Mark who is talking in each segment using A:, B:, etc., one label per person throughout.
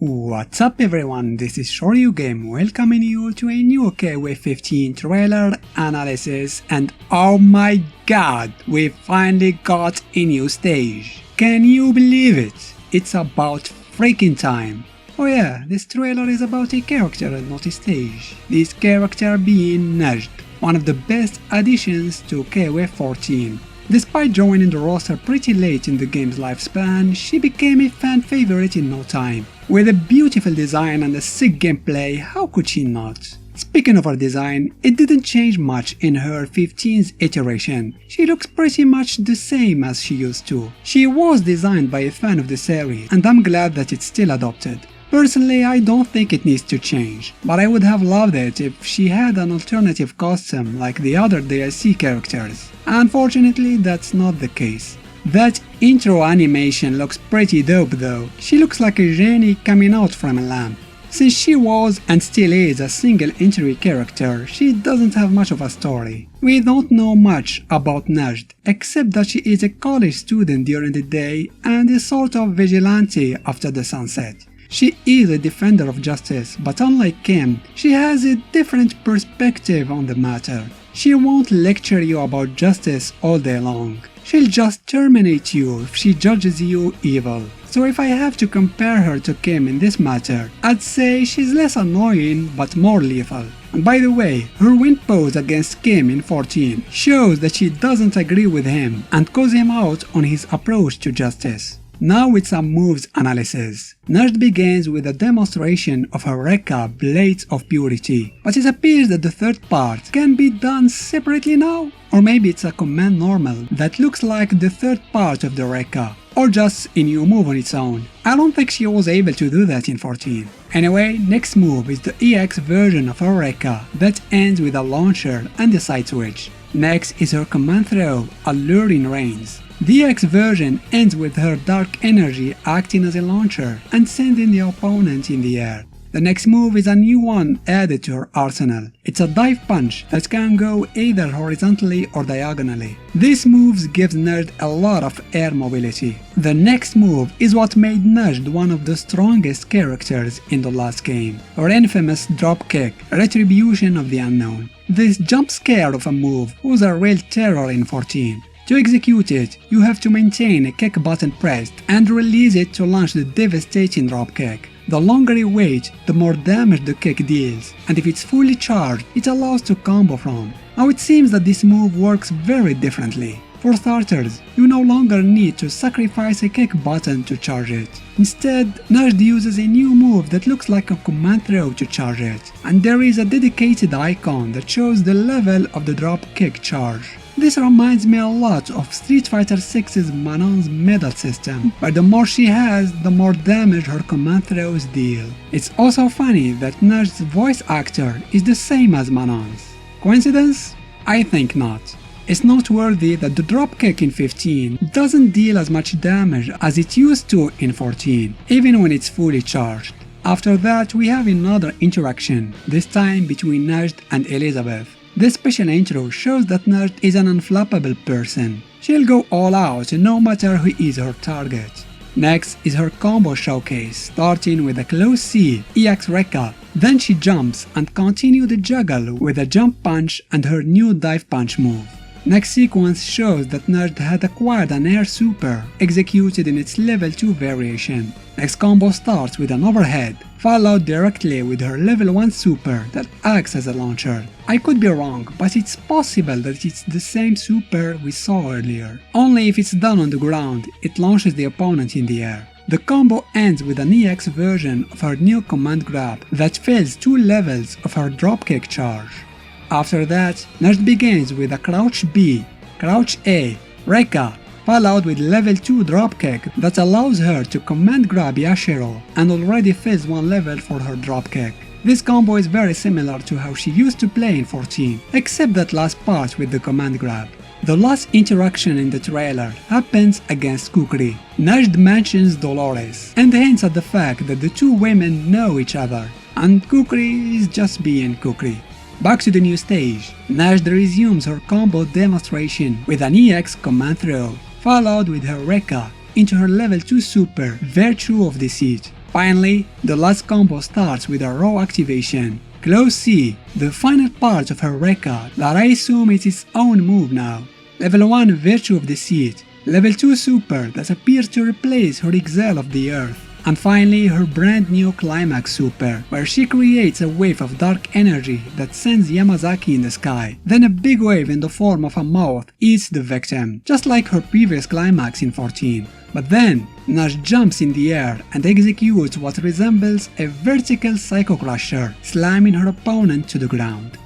A: What's up everyone, this is ShoryuGame welcoming you to a new KOF 15 trailer analysis, and oh my god, we finally got a new stage. Can you believe it? It's about freaking time. Oh yeah, this trailer is about a character and not a stage. This character being Najd, one of the best additions to KOF 14. Despite joining the roster pretty late in the game's lifespan, she became a fan favorite in no time. With a beautiful design and a sick gameplay, how could she not? Speaking of her design, it didn't change much in her 15th iteration. She looks pretty much the same as she used to. She was designed by a fan of the series, and I'm glad that it's still adopted. Personally, I don't think it needs to change, but I would have loved it if she had an alternative costume like the other DLC characters. Unfortunately, that's not the case. That intro animation looks pretty dope though. She looks like a genie coming out from a lamp. Since she was and still is a single entry character, she doesn't have much of a story. We don't know much about Najd, except that she is a college student during the day and a sort of vigilante after the sunset. She is a defender of justice, but unlike Kim, she has a different perspective on the matter. She won't lecture you about justice all day long. She'll just terminate you if she judges you evil. So if I have to compare her to Kim in this matter, I'd say she's less annoying but more lethal. And by the way, her win pose against Kim in 14 shows that she doesn't agree with him and calls him out on his approach to justice. Now with some moves analysis. Najd begins with a demonstration of her Rekka Blades of Purity, but it appears that the third part can be done separately now? Or maybe it's a command normal that looks like the third part of the Rekka, or just a new move on its own. I don't think she was able to do that in 14. Anyway, next move is the EX version of her Rekka that ends with a launcher and a side switch. Next is her command throw, Alluring Rains. The EX version ends with her dark energy acting as a launcher and sending the opponent in the air. The next move is a new one added to her arsenal. It's a dive punch that can go either horizontally or diagonally. This move gives Najd a lot of air mobility. The next move is what made Najd one of the strongest characters in the last game, her infamous dropkick, Retribution of the Unknown. This jump scare of a move was a real terror in 14. To execute it, you have to maintain a kick button pressed and release it to launch the devastating dropkick. The longer you wait, the more damage the kick deals, and if it's fully charged, it allows to combo from. Now it seems that this move works very differently. For starters, you no longer need to sacrifice a kick button to charge it. Instead, Najd uses a new move that looks like a command throw to charge it, and there is a dedicated icon that shows the level of the drop kick charge. This reminds me a lot of Street Fighter VI's Manon's medal system, where the more she has, the more damage her command throws deal. It's also funny that Najd's voice actor is the same as Manon's. Coincidence? I think not. It's noteworthy that the dropkick in 15 doesn't deal as much damage as it used to in 14, even when it's fully charged. After that, we have another interaction, this time between Najd and Elizabeth. This special intro shows that Najd is an unflappable person. She'll go all out no matter who is her target. Next is her combo showcase, starting with a close C, EX Rekka. Then she jumps and continues the juggle with a jump punch and her new dive punch move. Next sequence shows that Najd had acquired an air super, executed in its level 2 variation. Next combo starts with an overhead, followed directly with her level 1 super that acts as a launcher. I could be wrong, but it's possible that it's the same super we saw earlier. Only if it's done on the ground, it launches the opponent in the air. The combo ends with an EX version of her new command grab that fills 2 levels of her dropkick charge. After that, Najd begins with a crouch B, crouch A, Rekka, followed with level 2 dropkick that allows her to command grab Yashiro and already fills 1 level for her dropkick. This combo is very similar to how she used to play in 14, except that last part with the command grab. The last interaction in the trailer happens against Kukri. Najd mentions Dolores and hints at the fact that the two women know each other, and Kukri is just being Kukri. Back to the new stage, Najd resumes her combo demonstration with an EX command throw, followed with her Rekka into her level 2 super Virtue of Deceit. Finally, the last combo starts with a raw activation. Claw C, the final part of her record that I assume is its own move now. Level 1 Virtue of Deceit, Level 2 Super that appears to replace her Exile of the Earth, and finally her brand new Climax Super, where she creates a wave of dark energy that sends Yamazaki in the sky. Then a big wave in the form of a mouth eats the victim, just like her previous Climax in 14. But then, Najd jumps in the air and executes what resembles a vertical Psycho Crusher, slamming her opponent to the ground.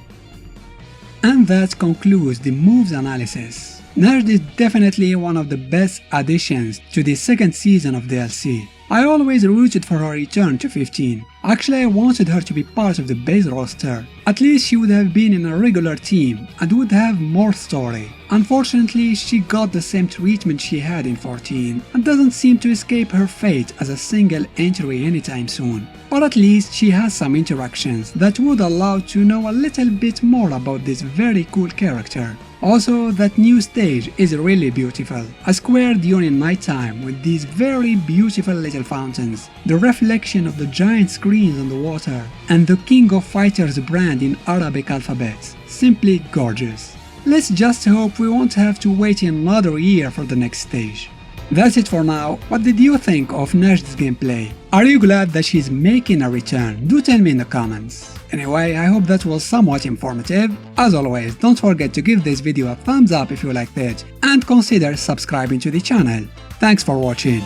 A: And that concludes the moves analysis. Najd is definitely one of the best additions to the second season of DLC. I always rooted for her return to 15. Actually, I wanted her to be part of the base roster. At least she would have been in a regular team and would have more story. Unfortunately, she got the same treatment she had in 14 and doesn't seem to escape her fate as a single entry anytime soon. But at least she has some interactions that would allow to know a little bit more about this very cool character. Also, that new stage is really beautiful, a square during nighttime with these very beautiful little fountains, the reflection of the giant screens on the water, and the King of Fighters brand in Arabic alphabets. Simply gorgeous. Let's just hope we won't have to wait another year for the next stage. That's it for now. What did you think of Najd's gameplay? Are you glad that she's making a return? Do tell me in the comments. Anyway, I hope that was somewhat informative. As always, don't forget to give this video a thumbs up if you liked it, and consider subscribing to the channel. Thanks for watching.